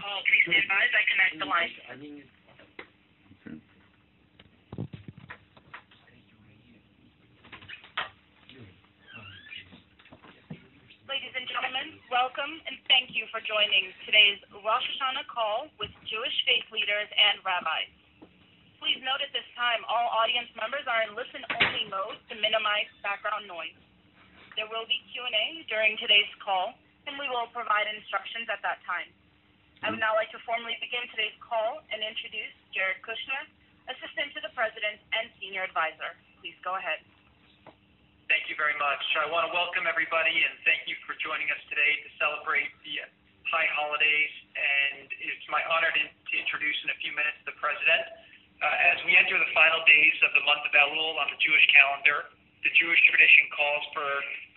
call. Please stand by as I connect the line. Ladies and gentlemen, welcome and thank you for joining today's Rosh Hashanah call with Jewish faith leaders and rabbis. Please note at this time all audience members are in listen-only mode to minimize background noise. There will be Q&A during today's call, and we will provide instructions at that time. I would now like to formally begin today's call and introduce Jared Kushner, Assistant to the President and Senior Advisor. Please go ahead. Thank you very much. I want to welcome everybody and thank you for joining us today to celebrate the high holidays. And it's my honor to introduce in a few minutes the President. As we enter the final days of the month of Elul on the Jewish calendar, the Jewish tradition calls for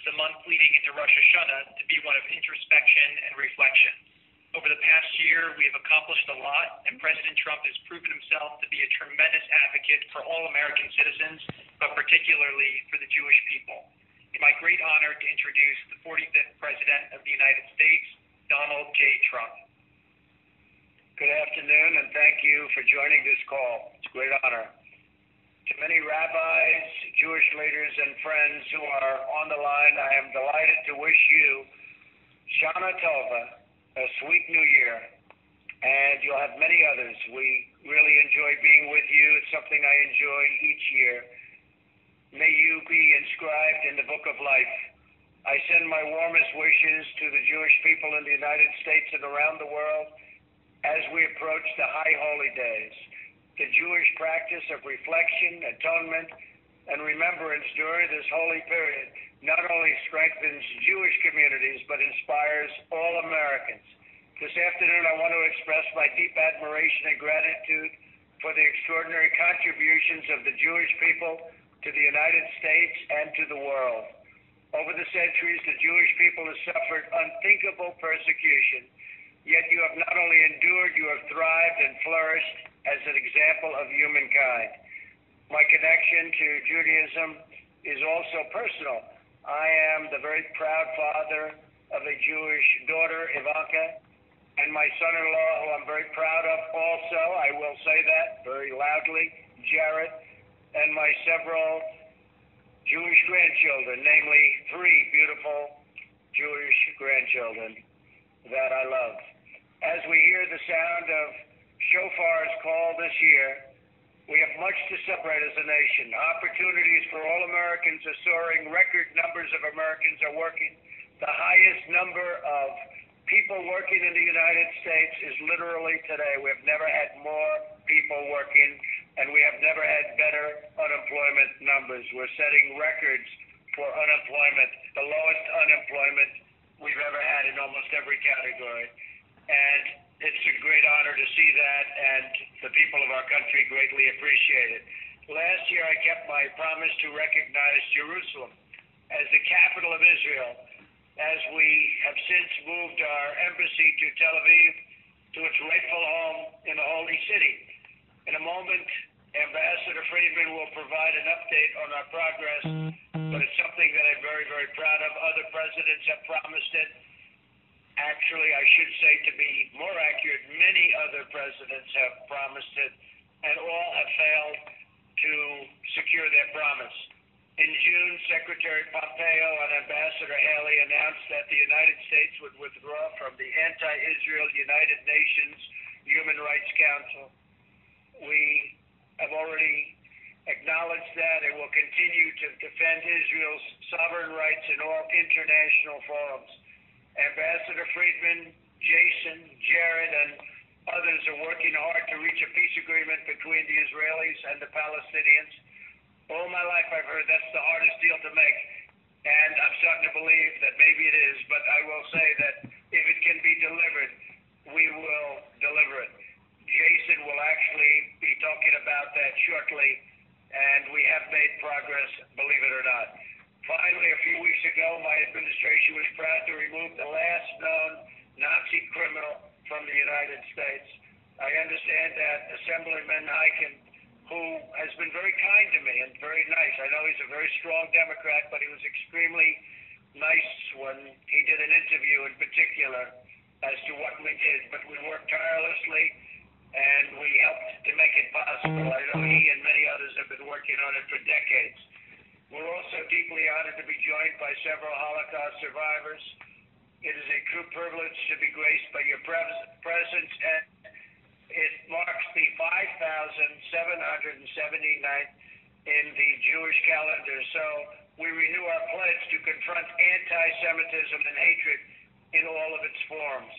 the month leading into Rosh Hashanah to be one of introspection and reflection. Over the past year, we have accomplished a lot, and President Trump has proven himself to be a tremendous advocate for all American citizens, but particularly for the Jewish people. It's my great honor to introduce the 45th President of the United States, Donald J. Trump. Good afternoon, and thank you for joining this call. It's a great honor. To many rabbis, Jewish leaders, and friends who are on the line, I am delighted to wish you Shana Tova, a sweet new year, and you'll have many others. We really enjoy being with you. It's something I enjoy each year. May you be inscribed in the book of life. I send my warmest wishes to the Jewish people in the United States and around the world as we approach the high holy days. The Jewish practice of reflection, atonement, and remembrance during this holy period not only strengthens Jewish communities, but inspires all Americans. This afternoon, I want to express my deep admiration and gratitude for the extraordinary contributions of the Jewish people to the United States and to the world. Over the centuries, the Jewish people have suffered unthinkable persecution, yet you have not only endured, you have thrived and flourished as an example of humankind. My connection to Judaism is also personal. I am the very proud father of a Jewish daughter, Ivanka, and my son-in-law, who I'm very proud of also, I will say that very loudly, Jared, and my several Jewish grandchildren, namely 3 beautiful Jewish grandchildren that I love. As we hear the sound of shofar's call this year, we have much to celebrate as a nation. Opportunities for all Americans are soaring. Record numbers of Americans are working. The highest number of people working in the United States is literally today. We have never had more people working, and we have never had better unemployment numbers. We're setting records for unemployment, the lowest unemployment we've ever had in almost every category. And it's a great honor to see that, and the people of our country greatly appreciate it. Last year, I kept my promise to recognize Jerusalem as the capital of Israel, as we have since moved our embassy to Tel Aviv to its rightful home in the Holy City. In a moment, Ambassador Friedman will provide an update on our progress, but it's something that I'm very, very proud of. Other presidents have promised it. Actually, I should say, to be more accurate, many other presidents have promised it, and all have failed to secure their promise. In June, Secretary Pompeo and Ambassador Haley announced that the United States would withdraw from the anti-Israel United Nations Human Rights Council. We have already acknowledged that and will continue to defend Israel's sovereign rights in all international forums. Ambassador Friedman, Jason, Jared, and others are working hard to reach a peace agreement between the Israelis and the Palestinians. All my life I've heard that's the hardest deal to make, and I'm starting to believe that maybe it is, but I will say that if it can be delivered, we will deliver it. Jason will actually be talking about that shortly, and we have made progress, believe it or not. Finally, a few weeks ago, my administration was proud to remove the last known Nazi criminal from the United States. I understand that Assemblyman Eichen, who has been very kind to me and very nice. I know he's a very strong Democrat, but he was extremely nice when he did an interview in particular as to what we did, but we worked tirelessly and we helped to make it possible. I know he and many others have been working on it for decades. We're also deeply honored to be joined by several Holocaust survivors. It is a true privilege to be graced by your presence, and it marks the 5,779th in the Jewish calendar. So we renew our pledge to confront anti-Semitism and hatred in all of its forms.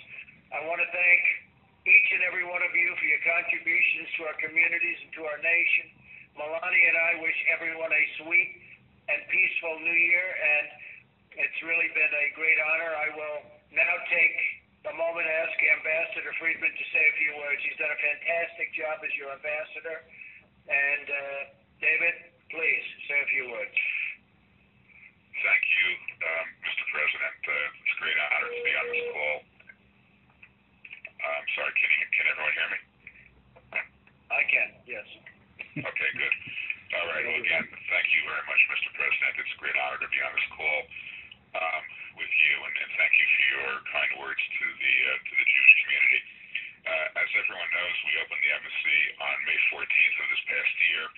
I want to thank each and every one of you for your contributions to our communities and to our nation. Melania and I wish everyone a sweet and peaceful New Year, and it's really been a great honor. I will now take a moment to ask Ambassador Friedman to say a few words. He's done a fantastic job as your ambassador. And David, please say a few words. Thank you, Mr. President. It's a great honor to be on this call. I'm sorry, can everyone hear me? I can, yes. Okay, good. All right, well, again, thank you very much, Mr. President. It's a great honor to be on this call with you, and thank you for your kind words to the Jewish community. As everyone knows, we opened the embassy on May 14th of this past year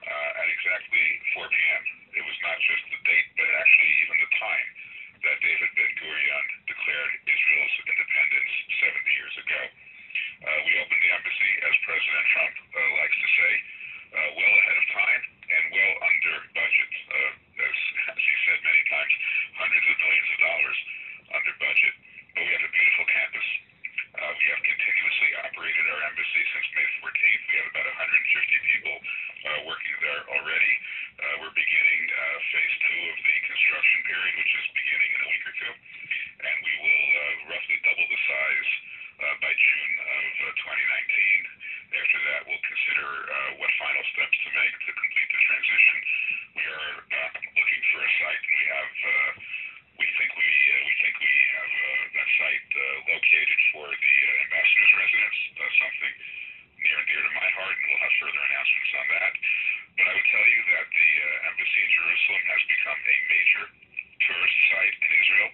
at exactly 4 p.m. It was not just the date, but actually even the time that David Ben-Gurion declared Israel's independence 70 years ago. We opened the embassy, as President Trump likes to say, well ahead of time and well under budget. As he said many times, hundreds of millions of dollars under budget. But we have a beautiful campus. We have continuously operated our embassy since May 14th. We have about 150 people working there already. We're beginning phase 2 of the construction period, which is beginning in a week or two. And we will roughly double the size by June of 2019. After that, we'll consider what final steps to make to complete the transition. We are looking for a site, and we think we have that site located for the ambassador's residence, something near and dear to my heart, and we'll have further announcements on that. But I would tell you that the embassy in Jerusalem has become a major tourist site in Israel.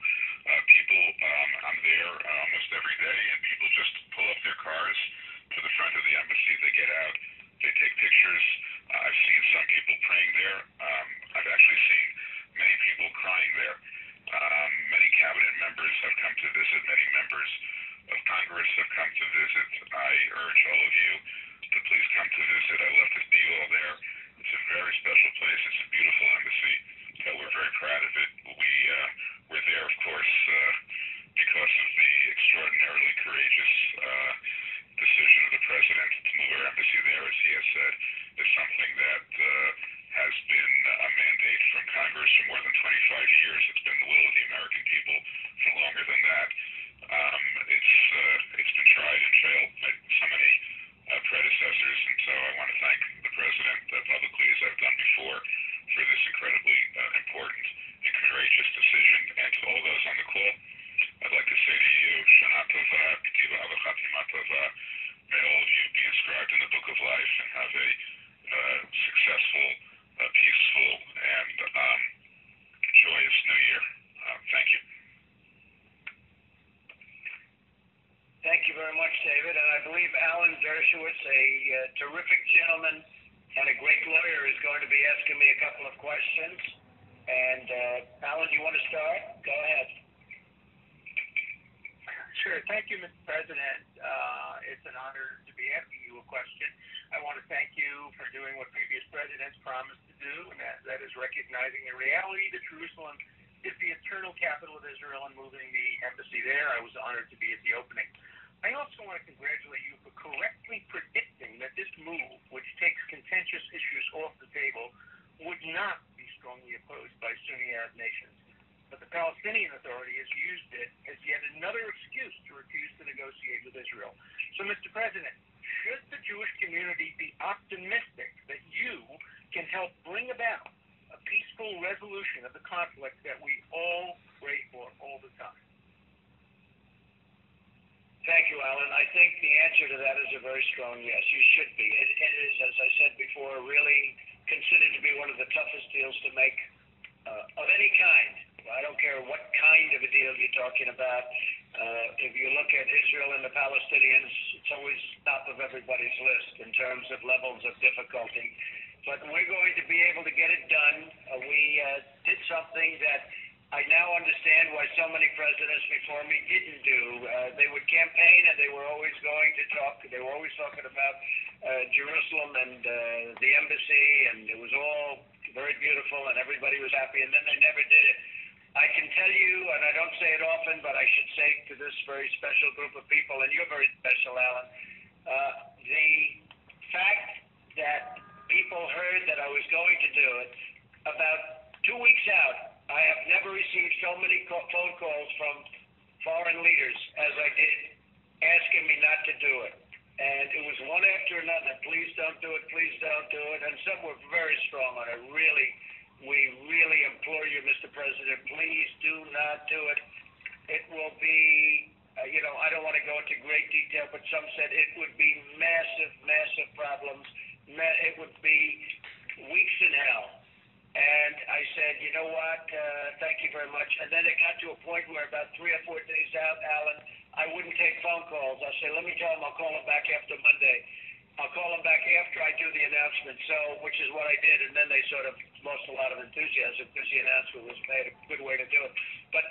I'm there almost every day, and people just pull up their cars to the front of the embassy. They get out, they take pictures. I've seen some people praying there. I've actually seen many people crying there. Many cabinet members have come to visit. Many members of Congress have come to visit. I urge all of you to please come to visit. I love to be all there. It's a very special place. It's a beautiful embassy. We're very proud of it. We're there, of course, because of the extraordinarily courageous decision of the president to move our embassy there, as he has said, is something that has been a mandate from Congress for more than 25 years. It's been the will of the American people for longer than that. It's been tried and failed by so many predecessors, and so I want to thank the president publicly, as I've done before, for this incredibly important and courageous decision. And to all those on the call, I'd like to say to you, Shana Tova, K'tiva Ava Tova, may all of you be inscribed in the Book of Life and have a successful, peaceful, and joyous New Year. Thank you. Thank you very much, David. And I believe Alan Dershowitz, a terrific gentleman and a great lawyer, is going to be asking me a couple of questions. And Alan, do you want to start? Go ahead. Sure. Thank you, Mr. President. It's an honor to be asking you a question. I want to thank you for doing what previous presidents promised to do, and that is recognizing the reality that Jerusalem is the eternal capital of Israel and moving the embassy there. I was honored to be at the opening. I also want to congratulate you for correctly predicting that this move, which takes contentious issues off the table, would not be strongly opposed by Sunni Arab nations. But the Palestinian Authority has used it as yet another excuse to refuse to negotiate with Israel. So, Mr. President, should the Jewish community be optimistic that you can help bring about a peaceful resolution of the conflict that we all pray for all the time? Thank you, Alan. I think the answer to that is a very strong yes. You should be. It is, as I said before, really considered to be one of the toughest deals to make of any kind. I don't care what kind of a deal you're talking about. If you look at Israel and the Palestinians, it's always top of everybody's list in terms of levels of difficulty. But we're going to be able to get it done. We did something that I now understand why so many presidents before me didn't do. They would campaign and they were always going to talk. They were always talking about Jerusalem and the embassy, and it was all very beautiful and everybody was happy, and then they never did it. I can tell you, and I don't say it often, but I should say to this very special group of people, and you're very special, Alan, the fact that people heard that I was going to do it, about 2 weeks out, I have never received so many phone calls from foreign leaders as I did, asking me not to do it. And it was one after another, please don't do it, please don't do it. And some were very strong on it. We really implore you, Mr. President, please do not do it. It will be, I don't want to go into great detail, but some said it would be massive, massive problems. It would be weeks in hell. And I said, you know what, thank you very much. And then it got to a point where about 3 or 4 days out, Alan, I wouldn't take phone calls. I said, let me tell him I'll call him back after Monday. I'll call him back after I do the announcement, which is what I did. And then they sort of lost a lot of enthusiasm because the announcement was made, a good way to do it. But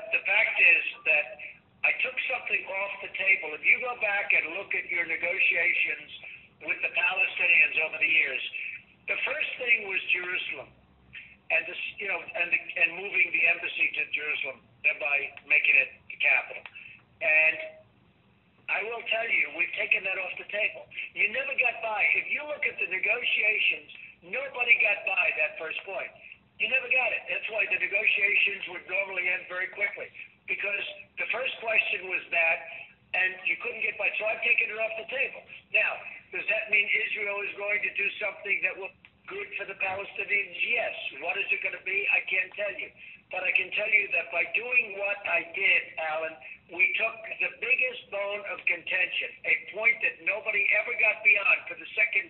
the fact is that I took something off the table. If you go back and look at your negotiations with the Palestinians over the years, the first thing was Jerusalem. And this, and moving the embassy to Jerusalem, thereby making it the capital. And I will tell you, we've taken that off the table. You never got by. If you look at the negotiations, nobody got by that first point. You never got it. That's why the negotiations would normally end very quickly, because the first question was that, and you couldn't get by. So I've taken it off the table. Now, does that mean Israel is going to do something that will good for the Palestinians? Yes. What is it going to be? I can't tell you. But I can tell you that by doing what I did, Alan, we took the biggest bone of contention, a point that nobody ever got beyond for the second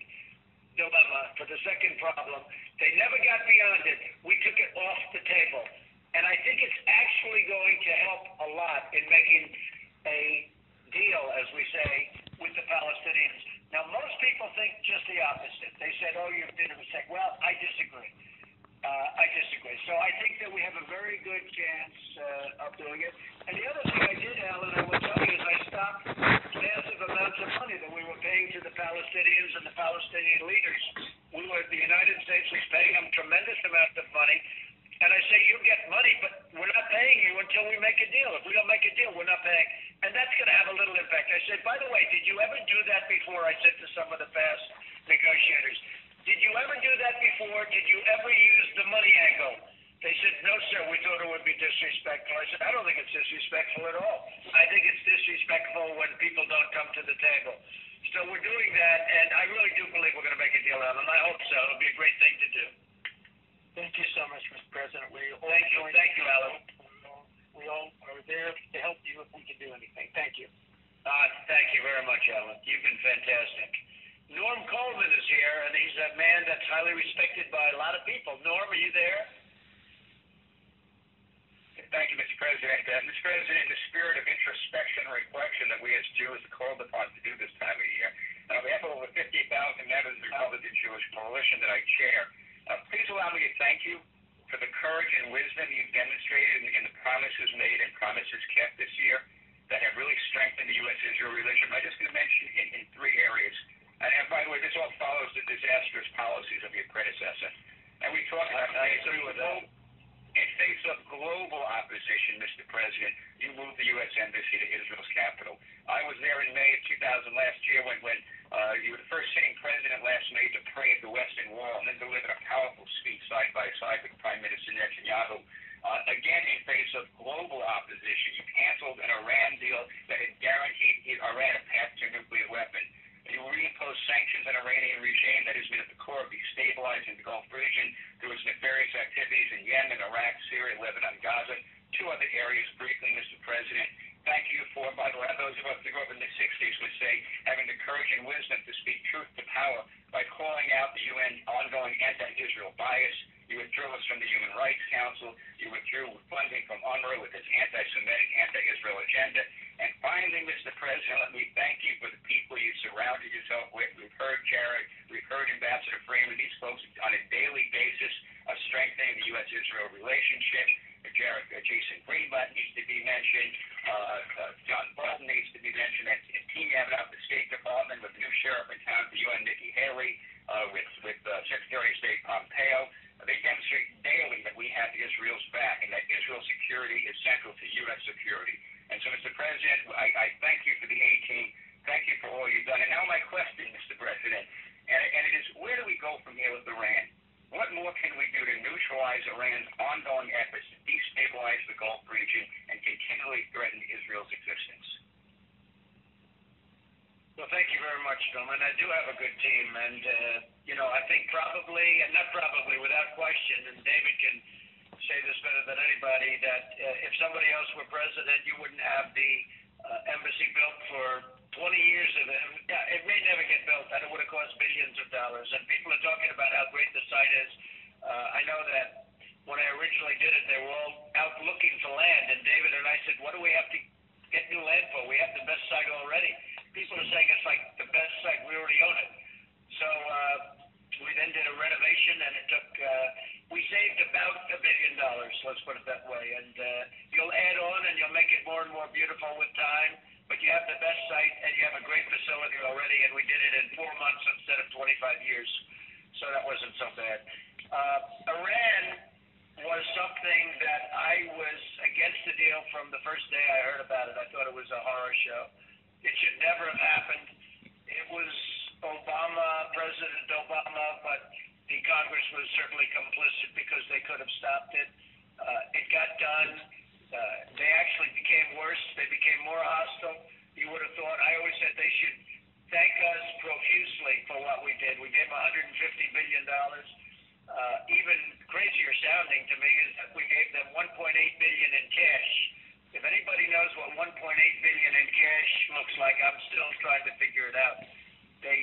dilemma, for the second problem. They never got beyond it. We took it off the table. And I think it's actually going to help a lot in making a deal, as we say, with the Palestinians. Now, most people think just the opposite. They said, oh, you did a mistake. Well, I disagree. So I think that we have a very good chance of doing it. And the other thing I did, Alan, I will tell you, is I stopped massive amounts of money that we were paying to the Palestinians and the Palestinian leaders. The United States was paying them tremendous amounts of money. And I say, you get money, but we're not paying you until we make a deal. If we don't make a deal, we're not paying. And that's going to have a little impact. I said, by the way, did you ever do that before? I said to some of the past negotiators, did you ever do that before? Did you ever use the money angle? They said, no, sir, we thought it would be disrespectful. I said, I don't think it's disrespectful at all. I think it's disrespectful when people don't come to the table. So we're doing that, and I really do believe we're going to make a deal out, and I hope so. It'll be a great thing to do. Thank you so much, Mr. President. Thank you, Alan. We all are there to help you if we can do anything. Thank you. Thank you very much, Alan. You've been fantastic. Norm Coleman is here, and he's a man that's highly respected by a lot of people. Norm, are you there? Thank you, Mr. President. Mr. President, in the spirit of introspection and reflection that we as Jews are called upon to do this time of year, on behalf of over 50,000 members of the Republican Jewish Coalition that I chair, please allow me to thank you for the courage and wisdom you've demonstrated in the promises made and promises kept this year that have really strengthened the U.S.-Israel relationship. I'm just going to mention in 3 areas. And by the way, this all follows the disastrous policies of your predecessor. And we talked about in face of global opposition, Mr. President, you moved the U.S. Embassy to Israel's capital. I was there in May of 2000 last year when you were the first sitting president last May to pray at the Western Wall and then delivered a powerful speech side by side with Prime Minister Netanyahu. Again, in face of global opposition, you canceled an Iran deal that had guaranteed Iran a path to a nuclear weapon. You reimposed sanctions on an Iranian regime that has been at the core of destabilizing the Gulf region through its nefarious activities in Yemen, Iraq, Syria, Lebanon, Gaza. 2 other areas briefly, Mr. President. Thank you for, by the way, those of us that grew up in the 60s would say, having the courage and wisdom to speak truth to power by calling out the UN ongoing anti-Israel bias. You withdrew us from the Human Rights Council. You withdrew funding from UNRWA with its anti-Semitic, anti-Israel agenda. question, Mr. President, and it is, where do we go from here with Iran? What more can we do to neutralize Iran's ongoing efforts to destabilize the Gulf region and continually threaten Israel's existence? Well, thank you very much, gentlemen. I do have a good team, and I think probably, and not probably, without question, and David can say this better than anybody, that if somebody else were president, you wouldn't have the embassy built for 20 years of it. It may never get built, and it would have cost billions of dollars. And people are talking about how great the site is. I know that when I originally did it, they were all out looking for land, and David and I said, what do we have to get new land for? We have the best site already. People are saying it's like the best site. We already own it. So we then did a renovation, and it took, we saved about $1 billion, let's put it that way. And you'll add on, and you'll make it more and more beautiful with time. But you have the best site, and you have a great facility already, and we did it in 4 months instead of 25 years. So that wasn't so bad. Iran was something that I was against the deal from the first day I heard about it. I thought it was a horror show. It should never have happened. It was President Obama, but the Congress was certainly complicit because they could have stopped it. It got done. They actually became worse. They became more hostile. You would have thought, I always said they should thank us profusely for what we did. We gave $150 billion. Even crazier sounding to me is that we gave them $1.8 billion in cash. If anybody knows what $1.8 billion in cash looks like, I'm still trying to figure it out. They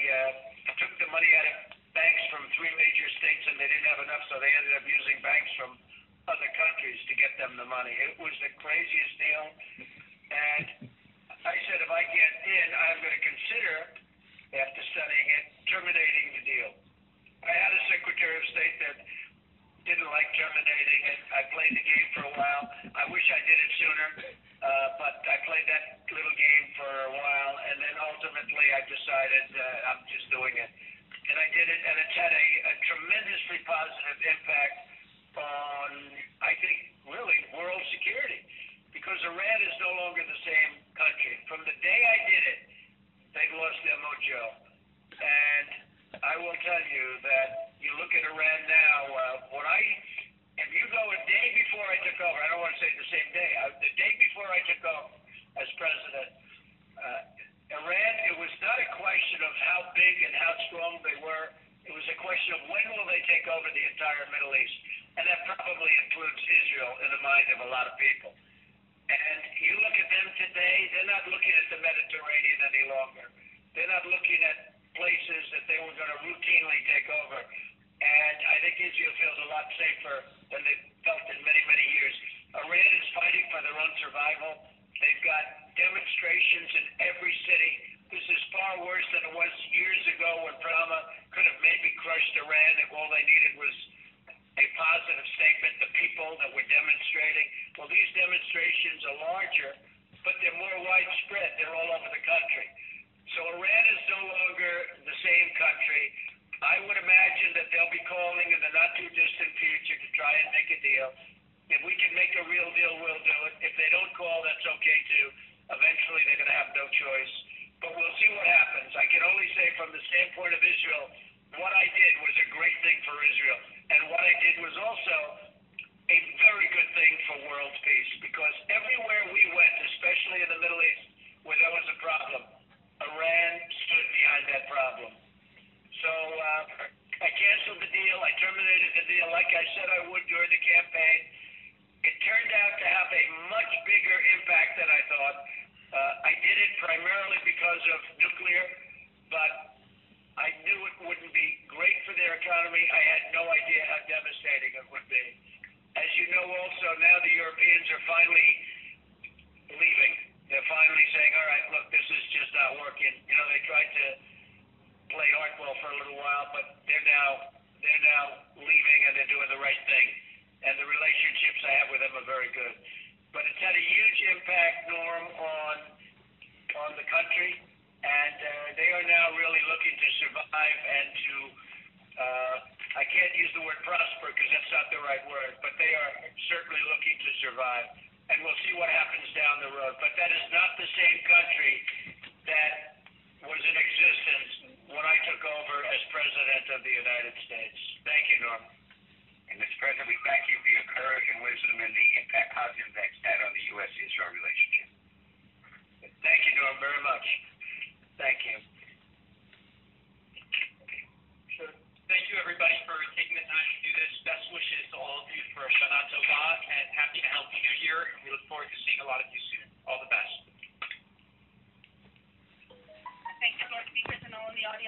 took the money out of banks from 3 major states, and they didn't have enough, so they ended up using banks from other countries to get them the money. It was the craziest deal. And I said, if I get in, I'm going to consider, after studying it, terminating the deal. I had a Secretary of State that didn't like terminating it. I played the game for a while. I wish I did it sooner, but I played that little game for a while, and then ultimately I decided I'm just doing it. And I did it, and it's had a tremendously positive impact on, I think, really world security, because Iran is no longer the same country. From the day I did it, they've lost their mojo. And I will tell you that you look at Iran now, if you go a day before I took over, I don't want to say the same day, the day before I took over as president, Iran, it was not a question of how big and how strong they were. It was a question of when will they take over the entire Middle East. And that probably includes Israel in the mind of a lot of people. And you look at them today, they're not looking at the Mediterranean any longer. They're not looking at places that they were going to routinely take over. And I think Israel feels a lot safer than they've felt in many, many years. Iran is fighting for their own survival. They've got demonstrations in every city. This is far worse than it was years ago when Obama could have maybe crushed Iran if all they needed was a positive statement, the people that were demonstrating. Well, these demonstrations are larger, but they're more widespread. They're all over the country. So Iran is no longer the same country. I would imagine that they'll be calling in the not-too-distant future to try and make a deal. If we can make a real deal, we'll do it. If they don't call, that's okay, too. Eventually, they're going to have no choice. But we'll see what happens. I can only say from the standpoint of Israel, what I did was a great thing for Israel. And what I did was also a very good thing for world peace, because everywhere we went, especially in the Middle East, where there was a problem, Iran stood behind that problem. So I canceled the deal. I terminated the deal like I said I would during the campaign. It turned out to have a much bigger impact than I thought. I did it primarily because of nuclear, but I knew it wouldn't be great for their economy. I had no idea how devastating it would be. As you know also, now the Europeans are finally leaving. They're finally saying, all right, look, this is just not working. You know, they tried to play hardball for a little while, but they're now leaving, and they're doing the right thing. And the relationships I have with them are very good. But it's had a huge impact, Norm, on the country, and they are now really looking to survive and to, I can't use the word prosper because that's not the right word, but they are certainly looking to survive. And we'll see what happens down the road. But that is not the same country that was in existence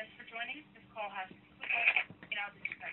audience for joining. This call has concluded. You now disconnect.